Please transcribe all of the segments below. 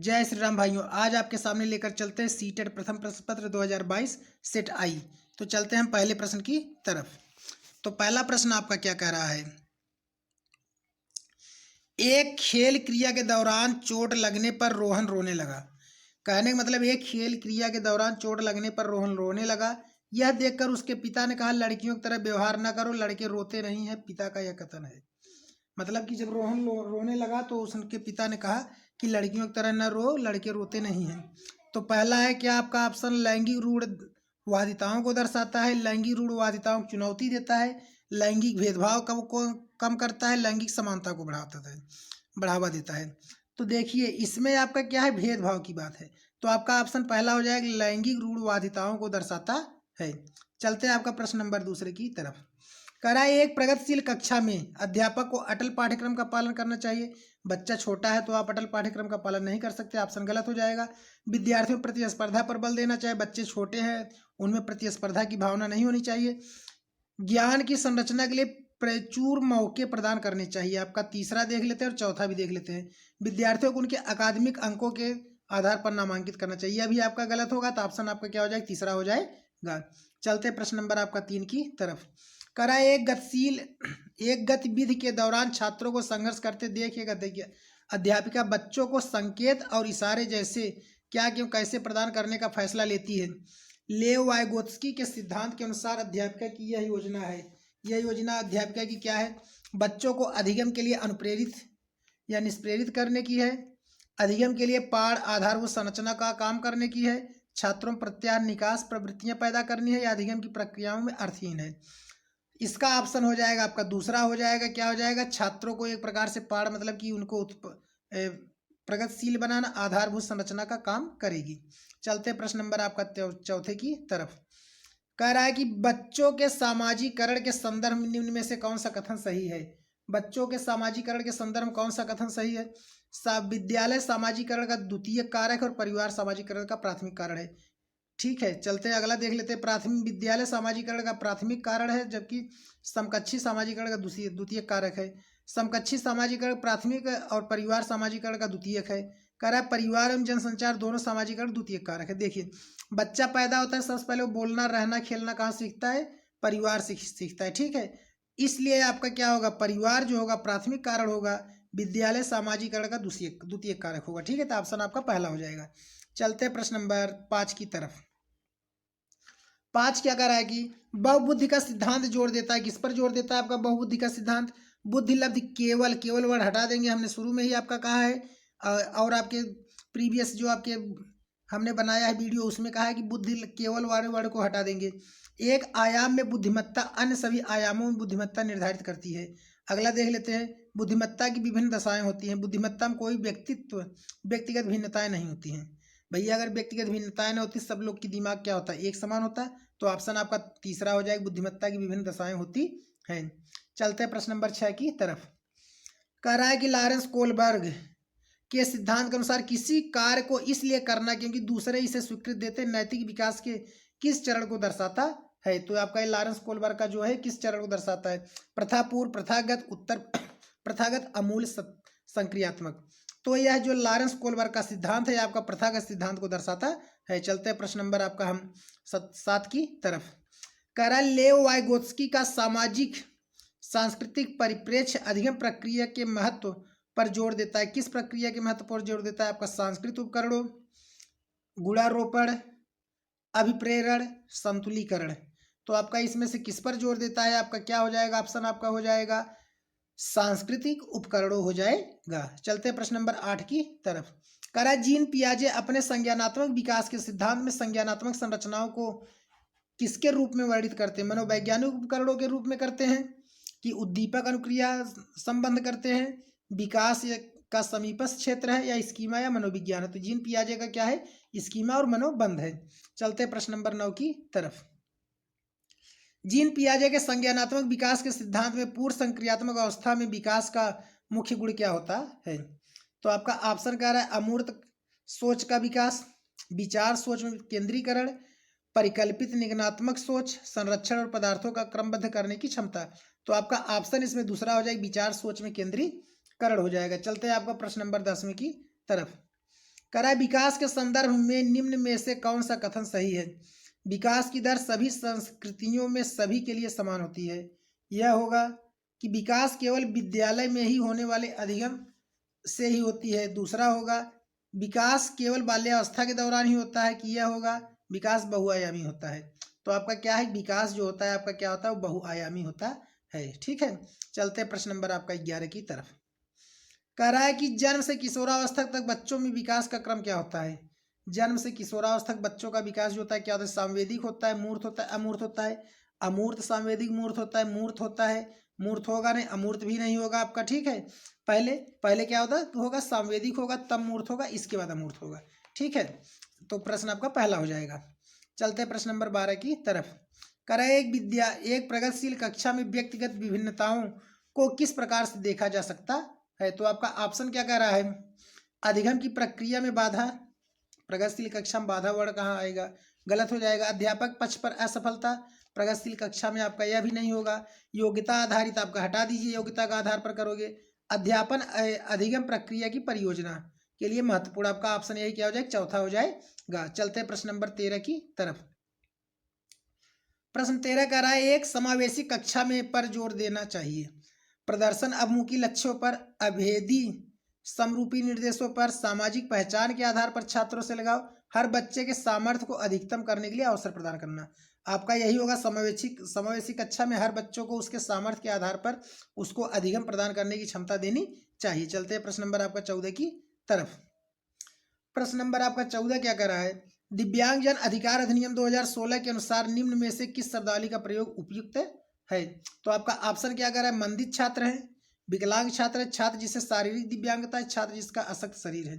जय श्री राम भाइयों, आज आपके सामने लेकर चलते हैं सीटेट प्रथम प्रश्न पत्र 2022 सेट आई। तो चलते हैं हम पहले प्रश्न की तरफ। तो पहला प्रश्न आपका क्या कह रहा है, एक खेल क्रिया के दौरान चोट लगने पर रोहन रोने लगा। कहने का मतलब एक खेल क्रिया के दौरान चोट लगने पर रोहन रोने लगा। यह देखकर उसके पिता ने कहा, लड़कियों की तरह व्यवहार न करो, लड़के रोते नहीं हैं। पिता का यह कथन है। मतलब कि जब रोहन रोने लगा तो उसके पिता ने कहा कि लड़कियों की तरह न रो, लड़के रोते नहीं हैं। तो पहला है क्या आपका ऑप्शन, लैंगिक रूढ़वादिताओं को दर्शाता है, लैंगिक रूढ़वादिताओं को चुनौती देता है, लैंगिक भेदभाव को कम करता है, लैंगिक समानता को बढ़ावा देता है। तो देखिए इसमें आपका क्या है, भेदभाव की बात है। तो आपका ऑप्शन पहला हो जाएगा, लैंगिक रूढ़वादिताओं को दर्शाता है। चलते हैं आपका प्रश्न नंबर दूसरे की तरफ। कह रहा है, एक प्रगतिशील कक्षा में अध्यापक को अटल पाठ्यक्रम का पालन करना चाहिए। बच्चा छोटा है तो आप अटल पाठ्यक्रम का पालन नहीं कर सकते, ऑप्शन गलत हो जाएगा। विद्यार्थियों प्रतिस्पर्धा पर बल देना चाहिए। बच्चे छोटे हैं, उनमें प्रतिस्पर्धा की भावना नहीं होनी चाहिए। ज्ञान की संरचना के लिए प्रचुर मौके प्रदान करने चाहिए। आपका तीसरा देख लेते हैं और चौथा भी देख लेते हैं। विद्यार्थियों को उनके अकादमिक अंकों के आधार पर नामांकित करना चाहिए। अभी आपका गलत होगा तो ऑप्शन आपका क्या हो जाएगा, तीसरा हो जाएगा। चलते प्रश्न नंबर आपका 3 की तरफ। करा एक गतिविधि के दौरान छात्रों को संघर्ष करते देखिएगा। देखिए अध्यापिका बच्चों को संकेत और इशारे जैसे क्या क्यों कैसे प्रदान करने का फैसला लेती है। लेव वाइगोत्स्की के सिद्धांत के अनुसार अध्यापिका की यह योजना है। यह योजना अध्यापिका की क्या है, बच्चों को अधिगम के लिए अनुप्रेरित या निष्प्रेरित करने की है, अधिगम के लिए पाठ आधारभूत संरचना का काम करने की है, छात्रों प्रत्याहार निकास प्रवृत्तियां पैदा करनी है, या अधिगम की प्रक्रियाओं में अर्थहीन है। इसका ऑप्शन हो जाएगा आपका दूसरा हो जाएगा। क्या हो जाएगा, छात्रों को एक प्रकार से पाठ मतलब कि उनको प्रगतिशील बनाना, आधारभूत संरचना का काम करेगी। चलते प्रश्न नंबर आपका चौथे की तरफ। कह रहा है कि बच्चों के सामाजिकरण के संदर्भ में निम्न में से कौन सा कथन सही है। बच्चों के सामाजिकरण के संदर्भ में कौन सा कथन सही है। विद्यालय सामाजिकरण का द्वितीय कारक और परिवार सामाजिकरण का प्राथमिक कारण है। ठीक है, चलते हैं अगला देख लेते हैं। प्राथमिक विद्यालय सामाजिकरण का प्राथमिक कारण है, जबकि समकक्षी सामाजिकरण का द्वितीय कारक है। समकक्षी सामाजिकरण प्राथमिक और परिवार सामाजिकरण का द्वितीयक है। कह रहा है परिवार एवं जनसंचार दोनों सामाजिकरण द्वितीय कारक है। देखिए बच्चा पैदा होता है, सबसे पहले वो बोलना रहना खेलना कहाँ सीखता है, परिवार सीखता है। ठीक है, इसलिए आपका क्या होगा, परिवार जो होगा प्राथमिक कारण होगा, विद्यालय सामाजिकरण का द्वितीय कारक होगा। ठीक है, तो ऑप्शन आपका पहला हो जाएगा। चलते प्रश्न नंबर 5 की तरफ। 5 क्या कह रहा है कि बहुबुद्धि का सिद्धांत जोर देता है। किस पर जोर देता है आपका बहुबुद्धि का सिद्धांत, बुद्धि लब्धि केवल वर्ड हटा देंगे, हमने शुरू में ही आपका कहा है। और आपके प्रीवियस जो आपके हमने बनाया है वीडियो, उसमें कहा है कि बुद्धि केवल वाले वर्ड को हटा देंगे। एक आयाम में बुद्धिमत्ता अन्य सभी आयामों में बुद्धिमत्ता निर्धारित करती है। अगला देख लेते हैं, बुद्धिमत्ता की विभिन्न दशाएं होती हैं। बुद्धिमत्ता में कोई व्यक्तिगत भिन्नताएं नहीं होती हैं। भैया अगर व्यक्तिगत भिन्नताएं न होती, सब लोग की दिमाग क्या होता है, एक समान होता है। तो ऑप्शन आपका तीसरा हो जाएगा, बुद्धिमत्ता की विभिन्न दशाएं होती हैं। चलते हैं प्रश्न नंबर 6 की तरफ। कह रहा है कि लॉरेंस कोलबर्ग के सिद्धांत के अनुसार किसी कार्य को इसलिए करना क्योंकि दूसरे इसे स्वीकृति देते नैतिक विकास के किस चरण को दर्शाता है। तो आपका ये लॉरेंस कोलबर्ग का जो है किस चरण को दर्शाता है, प्रथापूर्व, प्रथागत, उत्तर प्रथागत, अमूल, संक्रियात्मक। तो यह जो लॉरेंस कोलबर्ग का सिद्धांत है आपका प्रथागत सिद्धांत को दर्शाता है। चलते हैं प्रश्न नंबर आपका हम 7 की तरफ। कह रहा है लेव वाइगोत्स्की का सामाजिक सांस्कृतिक परिप्रेक्ष्य अधिगम प्रक्रिया के महत्व पर जोर देता है। किस प्रक्रिया के महत्व पर जोर देता है, आपका सांस्कृतिक उपकरणों, गुणारोपण, अभिप्रेरण, संतुलीकरण। तो आपका इसमें से किस पर जोर देता है, आपका क्या हो जाएगा, ऑप्शन आपका हो जाएगा सांस्कृतिक उपकरणों हो जाएगा। चलते हैं प्रश्न नंबर 8 की तरफ। करा जीन पियाजे अपने संज्ञानात्मक विकास के सिद्धांत में संज्ञानात्मक संरचनाओं को किसके रूप में वर्णित करते हैं, मनोवैज्ञानिक उपकरणों के रूप में करते हैं कि उद्दीपक अनुक्रिया संबंध करते हैं, विकास का समीपस्थ क्षेत्र है, या स्कीमा या मनोविज्ञान है। तो जीन पियाजे का क्या है, स्कीमा और मनोबंध है। चलते प्रश्न नंबर 9 की तरफ। जीन पियाजे के संज्ञानात्मक विकास के सिद्धांत में पूर्व संक्रियात्मक अवस्था में विकास का मुख्य गुण क्या होता है। तो आपका ऑप्शन कह रहा है अमूर्त सोच का विकास, विचार सोच में केंद्रीकरण, परिकल्पित निगमनात्मक सोच, संरक्षण और पदार्थों का क्रमबद्ध करने की क्षमता। तो आपका ऑप्शन इसमें दूसरा हो जाएगा, विचार सोच में केंद्रीकरण हो जाएगा। चलते हैं आपका प्रश्न नंबर 10 की तरफ। कह रहा है विकास के संदर्भ में निम्न में से कौन सा कथन सही है। विकास की दर सभी संस्कृतियों में सभी के लिए समान होती है। यह होगा कि विकास केवल विद्यालय में ही होने वाले अधिगम से ही होती है। दूसरा होगा विकास केवल बाल्यावस्था के दौरान ही होता है, कि यह होगा विकास बहुआयामी होता है। तो आपका क्या है, विकास जो होता है आपका क्या होता है, वो बहुआयामी होता है। ठीक है, चलते हैं प्रश्न नंबर आपका 11 की तरफ। कह रहा है कि जन्म से किशोरावस्था तक बच्चों में विकास का क्रम क्या होता है। जन्म से किशोरावस्था तक बच्चों का विकास जो होता है क्या होता है, सांवेदिक होता है, मूर्त होता है, अमूर्त होता है। अमूर्त, सांवेदिक, मूर्त होता है, मूर्त होता है। मूर्त होगा नहीं, अमूर्त भी नहीं होगा आपका। ठीक है, पहले पहले क्या होगा, सांवेदिक होगा, तब मूर्त होगा, इसके बाद अमूर्त होगा। ठीक है, तो प्रश्न आपका पहला हो जाएगा। चलते हैं प्रश्न नंबर 12 की तरफ। कह रहा है एक प्रगतिशील कक्षा में व्यक्तिगत विभिन्नताओं को किस प्रकार से देखा जा सकता है। तो आपका ऑप्शन क्या कह रहा है, अधिगम की प्रक्रिया में बाधा। प्रगतिशील कक्षा में बाधा वर्ड कहाँ आएगा, गलत हो जाएगा। अध्यापक पक्ष पर असफलता, प्रगतिशील कक्षा में आपका यह भी नहीं होगा। योग्यता आधारित आपका हटा दीजिए, योग्यता का आधार पर करोगे। अध्यापन अधिगम प्रक्रिया की परियोजना के लिए महत्वपूर्ण, आपका ऑप्शन यही क्या हो जाएगा, चौथा हो जाएगा। चलते हैं प्रश्न नंबर 13 की तरफ। प्रश्न 13 कह रहा है एक समावेशी कक्षा में पर जोर देना चाहिए। प्रदर्शन अभिमुखी लक्ष्यों पर, अभेदी समरूपी निर्देशों पर, सामाजिक पहचान के आधार पर छात्रों से लगाव, हर बच्चे के सामर्थ्य को अधिकतम करने के लिए अवसर प्रदान करना। आपका यही होगा, समावेशी कक्षा में हर बच्चों को उसके सामर्थ्य के आधार पर उसको अधिगम प्रदान करने की क्षमता देनी चाहिए। चलते हैं प्रश्न नंबर आपका 14 की तरफ। प्रश्न नंबर आपका 14 क्या कर रहा है, दिव्यांगजन अधिकार अधिनियम 2016 के अनुसार निम्न में से किस शब्दावली का प्रयोग उपयुक्त है। तो आपका ऑप्शन क्या कर रहा है, मंदित छात्र है, विकलांग छात्र है, छात्र जिसे शारीरिक दिव्यांगता है, छात्र जिसका अशक्त शरीर है।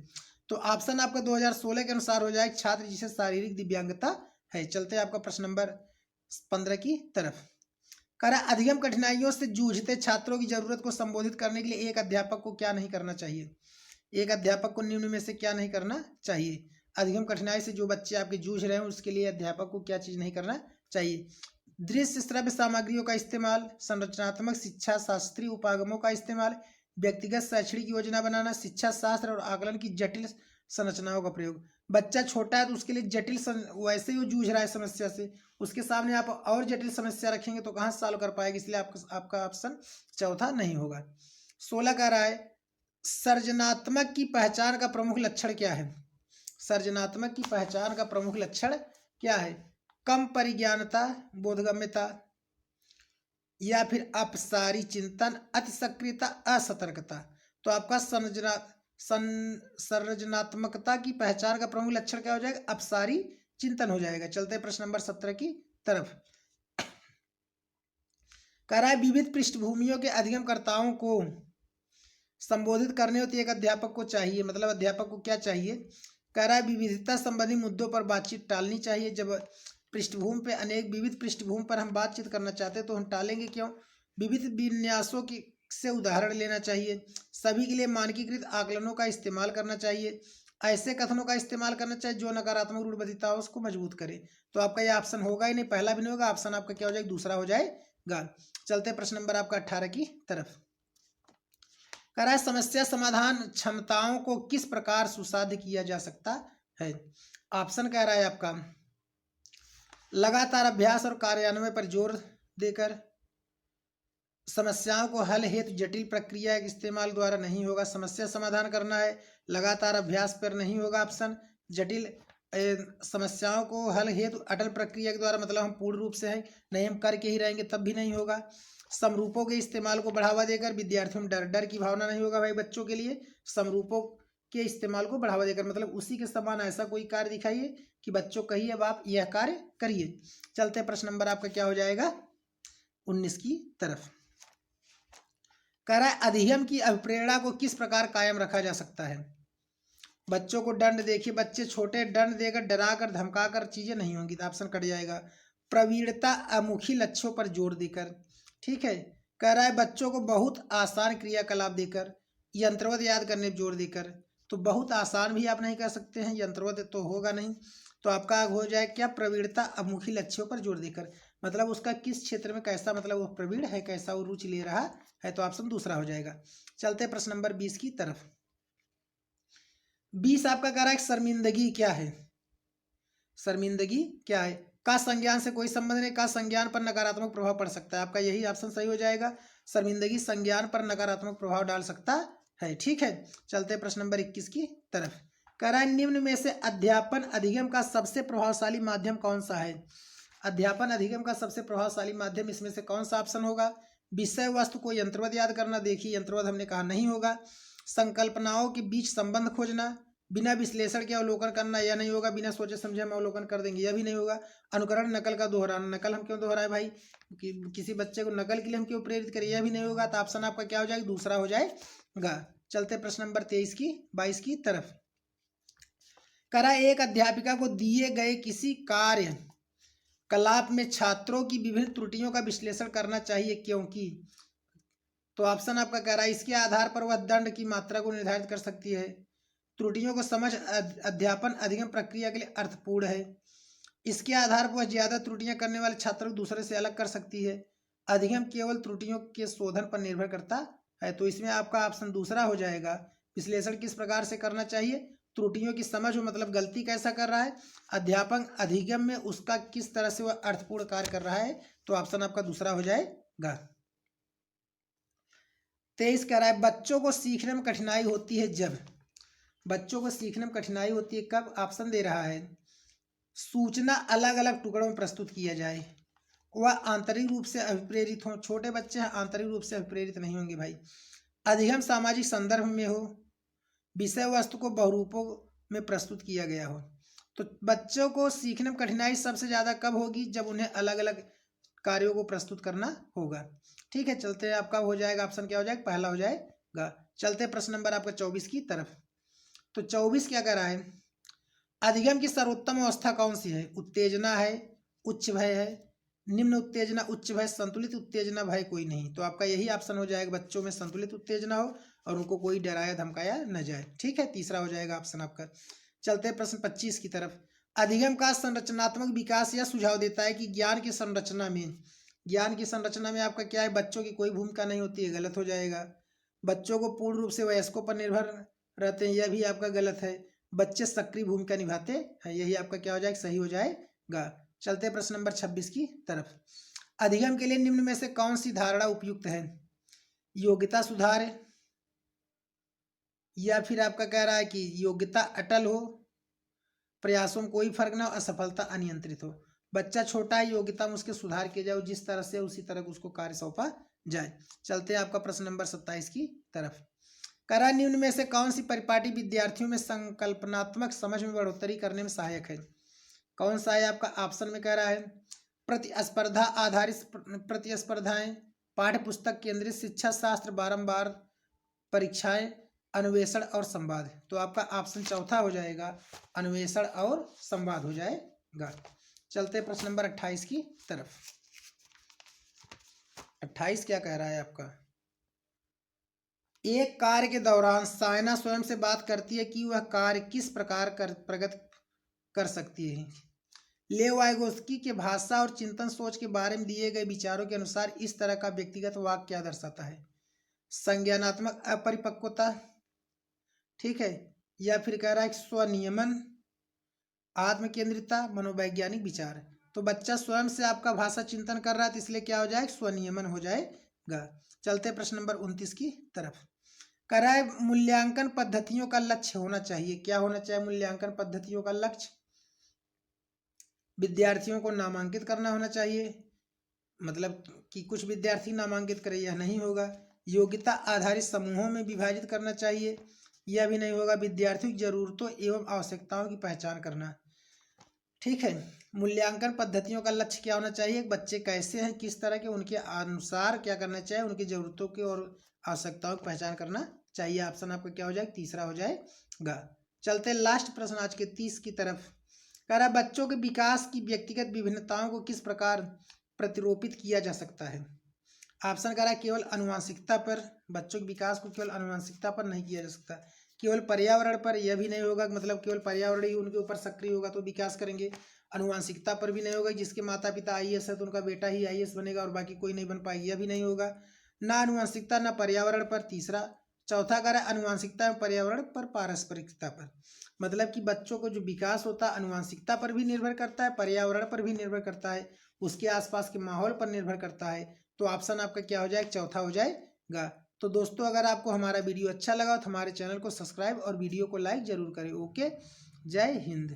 तो ऑप्शन आपका 2016 के अनुसार हो जाएगा छात्र जिसे शारीरिक दिव्यांगता है। चलते हैं आपका प्रश्न नंबर 15 की तरफ। कह रहा है अधिगम कठिनाइयों से जूझते छात्रों की जरूरत को संबोधित करने के लिए एक अध्यापक को क्या नहीं करना चाहिए। एक अध्यापक को निम्न में से क्या नहीं करना चाहिए। अधिगम कठिनाई से जो बच्चे आपके जूझ रहे हैं उसके लिए अध्यापक को क्या चीज नहीं करना चाहिए। दृश्य श्रव्य सामग्रियों का इस्तेमाल, संरचनात्मक शिक्षा शास्त्रीय उपागमों का इस्तेमाल, व्यक्तिगत शैक्षणिक योजना बनाना, शिक्षा शास्त्र और आकलन की जटिल संरचनाओं का प्रयोग। बच्चा छोटा है तो उसके लिए जटिल वैसे ही वो जूझ रहा है समस्या से, उसके सामने आप और जटिल समस्या रखेंगे तो कहाँ सॉल्व कर पाएगा, इसलिए आपका ऑप्शन चौथा नहीं होगा। 16 कह रहा है सृजनात्मक की पहचान का प्रमुख लक्षण क्या है। सृजनात्मक की पहचान का प्रमुख लक्षण क्या है, कम परिज्ञानता, बोधगम्यता, या फिर अपसारी चिंतन, अति सक्रियता, असतर्कता। तो आपका संरचनात्मकता की पहचान का प्रमुख लक्षण क्या हो जाएगा, अपसारी चिंतन हो जाएगा। चलते हैं प्रश्न नंबर 17 की तरफ। कह रहा है विविध पृष्ठभूमियों के अधिगमकर्ताओं को संबोधित करने होती एक अध्यापक को चाहिए, मतलब अध्यापक को क्या चाहिए। कह रहा है विविधता संबंधी मुद्दों पर बातचीत टालनी चाहिए। जब पृष्ठभूमि पे विविध पृष्ठभूमि पर हम बातचीत करना चाहते हैं तो हम टालेंगे क्यों। विविध विन्यासों की से उदाहरण लेना चाहिए। सभी के लिए मानकीकृत आकलनों का इस्तेमाल करना चाहिए। ऐसे कथनों का इस्तेमाल करना चाहिए जो नकारात्मक रूढ़िबद्धताओं को मजबूत करे। तो आपका यह ऑप्शन होगा ही नहीं, पहला भी नहीं होगा, ऑप्शन आपका क्या हो जाएगा, दूसरा हो जाएगा। चलते प्रश्न नंबर आपका 18 की तरफ। कह रहा है समस्या समाधान क्षमताओं को किस प्रकार सुसाध्य किया जा सकता है। ऑप्शन कह रहा है आपका लगातार अभ्यास और कार्यान्वयन पर जोर देकर, समस्याओं को हल हेतु जटिल प्रक्रिया के इस्तेमाल द्वारा नहीं होगा, समस्या समाधान करना है, लगातार अभ्यास पर नहीं होगा ऑप्शन, जटिल समस्याओं को हल हेतु अटल प्रक्रिया के द्वारा, मतलब हम पूर्ण रूप से है नहीं, हम करके ही रहेंगे तब भी नहीं होगा। समरूपों के इस्तेमाल को बढ़ावा देकर, विद्यार्थियों में डर की भावना नहीं होगा भाई बच्चों के लिए, समरूपों के इस्तेमाल को बढ़ावा देकर, मतलब उसी के समान ऐसा कोई कार्य दिखाइए कि बच्चों कहिए अब आप यह कार्य करिए। चलते प्रश्न नंबर आपका क्या हो जाएगा 19 की तरफ। कह रहा है अधिगम की अभिप्रेरणा को किस प्रकार कायम रखा जा सकता है। बच्चों को दंड, देखिए बच्चे छोटे, दंड देकर डराकर धमकाकर चीजें नहीं होंगी, तो ऑप्शन कट जाएगा। प्रवीणता अमुखी लक्ष्यों पर जोर देकर, ठीक है। कह रहा है बच्चों को बहुत आसान क्रियाकलाप देकर, यंत्रवत याद करने पर जोर देकर, तो बहुत आसान भी आप नहीं कर सकते हैं, यंत्रवत तो होगा नहीं, तो आपका हो जाए क्या, प्रवीणता अमुखी लक्ष्यों पर जोर देकर, मतलब उसका किस क्षेत्र में कैसा, मतलब वो प्रवीण है, कैसा वो रुचि ले रहा है, तो ऑप्शन दूसरा हो जाएगा। चलते प्रश्न नंबर 20 की तरफ। 20 आपका कह रहा है शर्मिंदगी क्या है, शर्मिंदगी क्या है। का संज्ञान से कोई संबंध नहीं, का संज्ञान पर नकारात्मक प्रभाव पड़ सकता है, आपका यही ऑप्शन सही हो जाएगा। शर्मिंदगी संज्ञान पर नकारात्मक प्रभाव डाल सकता है। ठीक है, चलते हैं प्रश्न नंबर 21 की तरफ। कह रहा है निम्न में से अध्यापन अधिगम का सबसे प्रभावशाली माध्यम कौन सा है। अध्यापन अधिगम का सबसे प्रभावशाली माध्यम इसमें से कौन सा ऑप्शन होगा। विषय वस्तु को यंत्रवत याद करना, देखिए यंत्रवत हमने कहा नहीं होगा। संकल्पनाओं के बीच संबंध खोजना, बिना विश्लेषण के अवलोकन करना, यह नहीं होगा। बिना सोचे समझे हम अवलोकन कर देंगे, यह भी नहीं होगा। अनुकरण नकल का दोहराना, नकल हम क्यों दोहराए भाई, किसी बच्चे को नकल के लिए हम क्यों प्रेरित करें, यह भी नहीं होगा। तो ऑप्शन आपका क्या हो जाएगा, दूसरा हो जाएगा। चलते प्रश्न नंबर 22 की तरफ। करा एक अध्यापिका को दिए गए किसी कार्य कलाप में छात्रों की विभिन्न त्रुटियों का विश्लेषण करना चाहिए, क्योंकि। तो ऑप्शन आपका कह रहा है इसके आधार पर वह दंड की मात्रा को निर्धारित कर सकती है। त्रुटियों को समझ अध्यापन अधिगम प्रक्रिया के लिए अर्थपूर्ण है। इसके आधार पर वह ज्यादा त्रुटियां करने वाले छात्रों को दूसरे से अलग कर सकती है। अधिगम केवल त्रुटियों के शोधन पर निर्भर करता है। तो इसमें आपका ऑप्शन दूसरा हो जाएगा। विश्लेषण किस प्रकार से करना चाहिए, त्रुटियों की समझ हो, मतलब गलती कैसा कर रहा है। अध्यापन अधिगम में उसका किस तरह से वह अर्थपूर्ण कार्य कर रहा है। तो ऑप्शन आपका दूसरा हो जाएगा। 23 कह रहा है बच्चों को सीखने में कठिनाई होती है जब। बच्चों को सीखने में कठिनाई होती है कब। ऑप्शन दे रहा है सूचना अलग अलग टुकड़ों में प्रस्तुत किया जाए, वह आंतरिक रूप से अभिप्रेरित हो। छोटे बच्चे हैं, आंतरिक रूप से अभिप्रेरित नहीं होंगे भाई। अधिगम सामाजिक संदर्भ में हो, विषय वस्तु को बहुरूपों में प्रस्तुत किया गया हो। तो बच्चों को सीखने में कठिनाई सबसे ज़्यादा कब होगी, जब उन्हें अलग अलग कार्यों को प्रस्तुत करना होगा। ठीक है, चलते हैं आपका हो जाएगा ऑप्शन क्या हो जाएगा, पहला हो जाएगा। चलते प्रश्न नंबर आपका 24 की तरफ। तो 24 क्या कर रहा है, अधिगम की सर्वोत्तम अवस्था कौन सी है। उत्तेजना है, उच्च भय है, निम्न उत्तेजना, उच्च भय, संतुलित उत्तेजना, भय कोई नहीं। तो आपका यही ऑप्शन हो जाएगा, बच्चों में संतुलित उत्तेजना हो और उनको कोई डराया धमकाया न जाए। ठीक है, तीसरा हो जाएगा ऑप्शन आपका। चलते हैं प्रश्न 25 की तरफ। अधिगम का संरचनात्मक विकास यह सुझाव देता है कि ज्ञान की संरचना में आपका क्या है, बच्चों की कोई भूमिका नहीं होती है, गलत हो जाएगा। बच्चों को पूर्ण रूप से वयस्कों पर निर्भर रहते हैं, यह भी आपका गलत है। बच्चे सक्रिय भूमिका निभाते हैं, यही आपका क्या हो जाएगा, सही हो जाएगा। चलते प्रश्न नंबर 26 की तरफ। अधिगम के लिए निम्न में से कौन सी धारणा उपयुक्त है। योग्यता सुधार है, या फिर आपका कह रहा है कि योग्यता अटल हो, प्रयासों में कोई फर्क ना हो, असफलता अनियंत्रित हो। बच्चा छोटा है, योग्यता में उसके सुधार किया जाए, जिस तरह से उसी तरह उसको कार्य सौंपा जाए। चलते हैं आपका प्रश्न नंबर 27 की तरफ। करा निम्न में से कौन सी परिपाटी विद्यार्थियों में संकल्पनात्मक समझ में बढ़ोतरी करने में सहायक है। कौन सा है आपका, ऑप्शन में कह रहा है प्रतिस्पर्धा आधारित प्रतिस्पर्धाएं, पाठ्य पुस्तक केंद्रित शिक्षा शास्त्र, बारंबार परीक्षाएं, अन्वेषण और संवाद। तो आपका ऑप्शन चौथा हो जाएगा, अन्वेषण और संवाद हो जाएगा। चलते प्रश्न नंबर 28 की तरफ। 28 क्या कह रहा है आपका, एक कार्य के दौरान सायना स्वयं से बात करती है कि वह कार्य किस प्रकार प्रगति कर सकती है। लेव वाइगोस्की के भाषा और चिंतन सोच के बारे में दिए गए विचारों के अनुसार इस तरह का व्यक्तिगत वाक्य क्या दर्शाता है। संज्ञानात्मक अपरिपक्वता, ठीक है, या फिर कह रहा है स्वनियमन, आत्मकेंद्रिता, मनोवैज्ञानिक विचार। तो बच्चा स्वयं से आपका भाषा चिंतन कर रहा है, तो इसलिए क्या हो जाएगा, स्वनियमन हो जाएगा। चलते प्रश्न नंबर 29 की तरफ। कह रहा है मूल्यांकन पद्धतियों का लक्ष्य होना चाहिए, क्या होना चाहिए मूल्यांकन पद्धतियों का लक्ष्य। विद्यार्थियों को नामांकित करना होना चाहिए, मतलब कि कुछ विद्यार्थी नामांकित करें, यह नहीं होगा। योग्यता आधारित समूहों में विभाजित करना चाहिए, यह भी नहीं होगा। विद्यार्थियों की जरूरतों एवं आवश्यकताओं की पहचान करना। ठीक है, मूल्यांकन पद्धतियों का लक्ष्य क्या होना चाहिए, बच्चे कैसे हैं, किस तरह के, उनके अनुसार क्या करना चाहिए, उनकी जरूरतों की और आवश्यकताओं की पहचान करना चाहिए। ऑप्शन आपका क्या हो जाएगा, तीसरा हो जाएगा। चलते लास्ट प्रश्न आज के 30 की तरफ। कह रहा है बच्चों के विकास की व्यक्तिगत विभिन्नताओं को किस प्रकार प्रतिरोपित किया जा सकता है। ऑप्शन कह रहा है केवल अनुवांशिकता पर, बच्चों के विकास को केवल अनुवांशिकता पर नहीं किया जा सकता। केवल पर्यावरण पर, यह भी नहीं होगा, मतलब केवल पर्यावरण ही उनके ऊपर सक्रिय होगा तो विकास करेंगे। अनुवांशिकता पर भी नहीं होगा, जिसके माता पिता आईएएस है तो उनका बेटा ही आईएएस बनेगा और बाकी कोई नहीं बन पाएगा, यह भी नहीं होगा। ना अनुवांशिकता ना पर्यावरण पर, तीसरा चौथा कह रहा है आनुवांशिकता में पर्यावरण पर पारस्परिकता पर, मतलब कि बच्चों को जो विकास होता है आनुवांशिकता पर भी निर्भर करता है, पर्यावरण पर भी निर्भर करता है, उसके आसपास के माहौल पर निर्भर करता है। तो ऑप्शन आपका क्या हो जाएगा, चौथा हो जाएगा। तो दोस्तों अगर आपको हमारा वीडियो अच्छा लगा तो हमारे चैनल को सब्सक्राइब और वीडियो को लाइक जरूर करें। ओके, जय हिंद।